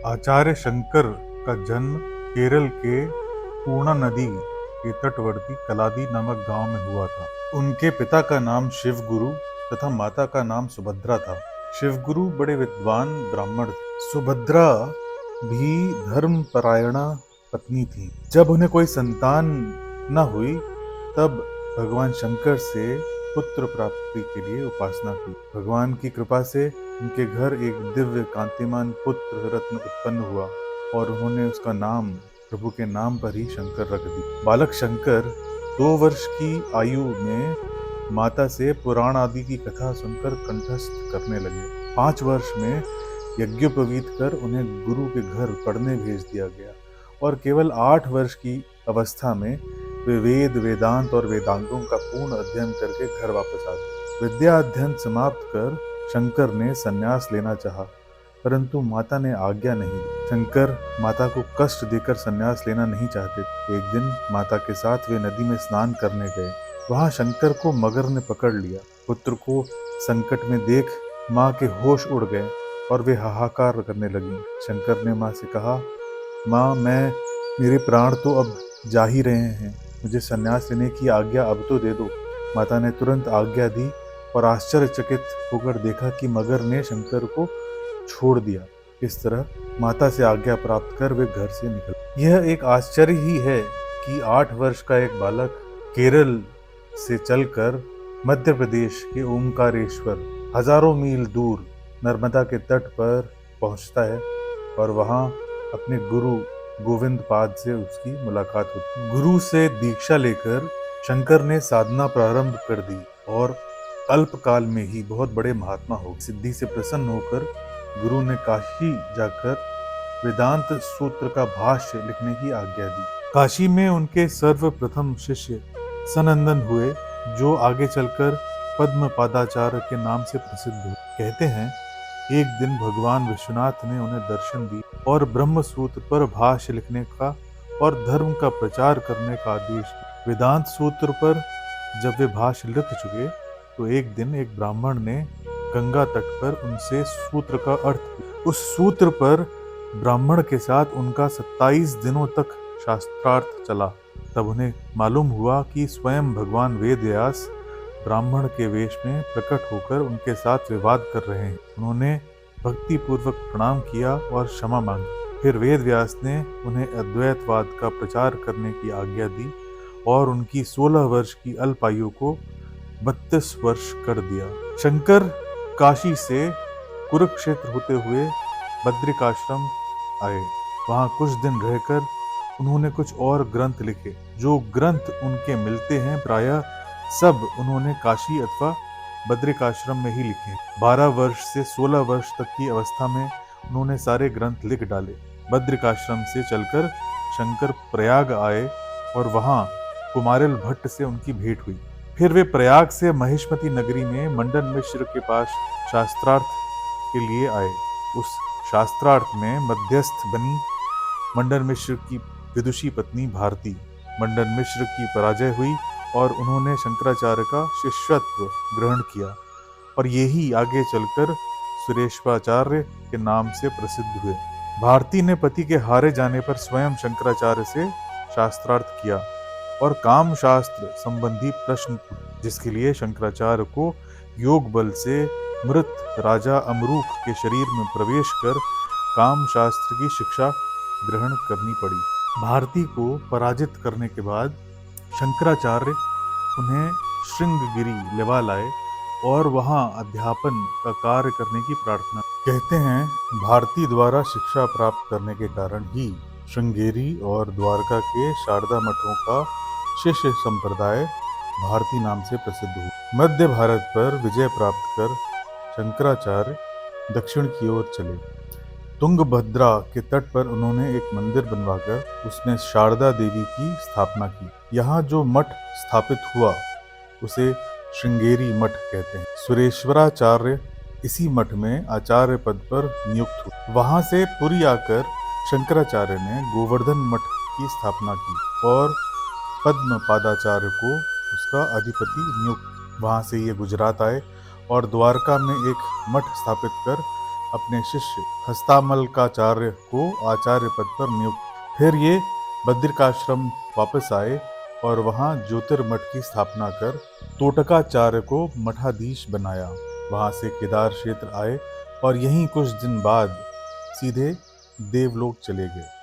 आचार्य शंकर का जन्म केरल के पूर्णा नदी के तटवर्ती कलादी नामक गांव में हुआ था। उनके पिता का नाम शिवगुरु तथा माता का नाम सुभद्रा था। शिवगुरु बड़े विद्वान ब्राह्मण थे। सुभद्रा भी धर्मपरायणा पत्नी थी। जब उन्हें कोई संतान न हुई तब भगवान शंकर से पुत्र प्राप्ति के लिए उपासना की। भगवान की कृपा से उनके घर एक दिव्य कांतिमान पुत्र रत्न उत्पन्न हुआ और उन्होंने उसका नाम प्रभु के नाम पर ही शंकर रख दिया। बालक शंकर 2 वर्ष की आयु में माता से पुराण आदि की कथा सुनकर कंठस्थ करने लगे। 5 वर्ष में यज्ञोपवीत कर उन्हें गुरु के घर पढ़ने भेज दिया गया और केवल 8 वर्ष की अवस्था में वे वेद वेदांत और वेदांगों का पूर्ण अध्ययन करके घर वापस आ गए। विद्या अध्ययन समाप्त कर शंकर ने संन्यास लेना चाहा, परंतु माता ने आज्ञा नहीं दी। शंकर माता को कष्ट देकर संन्यास लेना नहीं चाहते। एक दिन माता के साथ वे नदी में स्नान करने गए। वहां शंकर को मगर ने पकड़ लिया। पुत्र को संकट में देख माँ के होश उड़ गए और वे हाहाकार करने लगी। शंकर ने माँ से कहा, माँ, मेरे प्राण तो अब जा ही रहे हैं, मुझे संन्यास लेने की आज्ञा अब तो दे दो। माता ने तुरंत आज्ञा दी और आश्चर्यचकित होकर देखा कि मगर ने शंकर को छोड़ दिया। इस तरह माता से आज्ञा प्राप्त कर वे घर से निकले। यह एक आश्चर्य ही है कि 8 वर्ष का एक बालक केरल से चलकर मध्य प्रदेश के ओमकारेश्वर हजारों मील दूर नर्मदा के तट पर पहुंचता है और वहां अपने गुरु गोविंद पाद से उसकी मुलाकात होती। गुरु से दीक्षा लेकर शंकर ने साधना प्रारंभ कर दी और अल्पकाल में ही बहुत बड़े महात्मा हो। सिद्धि से प्रसन्न होकर गुरु ने काशी जाकर वेदांत सूत्र का भाष्य लिखने की आज्ञा दी। काशी में उनके सर्वप्रथम शिष्य सनंदन हुए, जो आगे चलकर पद्म पादाचार्य के नाम से प्रसिद्ध हुए। कहते हैं, एक दिन भगवान विश्वनाथ ने उन्हें दर्शन दी और ब्रह्म सूत्र पर भाष्य लिखने का और धर्म का प्रचार करने का आदेश दिया। वेदांत सूत्र पर जब वे भाष्य लिख चुके तो एक दिन एक ब्राह्मण ने गंगा तट पर उनसे सूत्र का अर्थ पूछा। उस सूत्र पर ब्राह्मण के साथ उनका 27 दिनों तक शास्त्रार्थ चला। तब उन्हें मालूम हुआ कि स्वयं भगवान वेदव्यास ब्राह्मण के वेश में प्रकट होकर उनके साथ विवाद कर रहे हैं। उन्होंने भक्ति पूर्वक प्रणाम किया और क्षमा मांगी। फिर वेदव्यास ने उन्हें अद्वैतवाद का प्रचार करने की आज्ञा दी और उनकी 16 वर्ष की अल्प आयु को 32 वर्ष कर दिया। शंकर काशी से कुरुक्षेत्र होते हुए बद्रिकाश्रम आए। वहां कुछ दिन रहकर उन्होंने कुछ और ग्रंथ लिखे। जो ग्रंथ उनके मिलते हैं प्रायः सब उन्होंने काशी अथवा बद्रिकाश्रम में ही लिखे। 12 वर्ष से 16 वर्ष तक की अवस्था में उन्होंने सारे ग्रंथ लिख डाले। बद्रिकाश्रम से चलकर शंकर प्रयाग आए और वहां कुमारिल भट्ट से उनकी भेंट हुई। फिर वे प्रयाग से महिष्मती नगरी में मंडन मिश्र के पास शास्त्रार्थ के लिए आए। उस शास्त्रार्थ में मध्यस्थ बनी मंडन मिश्र की विदुषी पत्नी भारती। मंडन मिश्र की पराजय हुई और उन्होंने शंकराचार्य का शिष्यत्व ग्रहण किया और यही आगे चलकर सुरेश्वराचार्य के नाम से प्रसिद्ध हुए। भारती ने पति के हारे जाने पर स्वयं शंकराचार्य से शास्त्रार्थ किया और काम शास्त्र संबंधी प्रश्न पूछे, जिसके लिए शंकराचार्य को योग बल से मृत राजा अमरूक के शरीर में प्रवेश कर काम शास्त्र की शिक्षा ग्रहण करनी पड़ी। भारती को पराजित करने के बाद शंकराचार्य उन्हें श्रृंगगिरी लेवा लाए और वहां अध्यापन का कार्य करने की प्रार्थना। कहते हैं, भारती द्वारा शिक्षा प्राप्त करने के कारण ही श्रृंगेरी और द्वारका के शारदा मठों का शिष्य संप्रदाय भारती नाम से प्रसिद्ध हुआ। मध्य भारत पर विजय प्राप्त कर शंकराचार्य दक्षिण की ओर चले। तुंगभद्रा के तट पर उन्होंने एक मंदिर बनवाकर उसमें शारदा देवी की स्थापना की। यहाँ जो मठ स्थापित हुआ उसे श्रृंगेरी मठ कहते हैं। सुरेश्वराचार्य इसी मठ में आचार्य पद पर नियुक्त हुए। वहां से पुरी आकर शंकराचार्य ने गोवर्धन मठ की स्थापना की और पद्म पादाचार्य को उसका अधिपति नियुक्त। वहां से ये गुजरात आए और द्वारका में एक मठ स्थापित कर अपने शिष्य हस्तामलकाचार्य को आचार्य पद पर नियुक्त। फिर ये बद्रिकाश्रम वापस आए और वहां ज्योतिर्मठ की स्थापना कर तोटकाचार्य को मठाधीश बनाया। वहां से केदार क्षेत्र आए और यहीं कुछ दिन बाद सीधे देवलोक चले गए।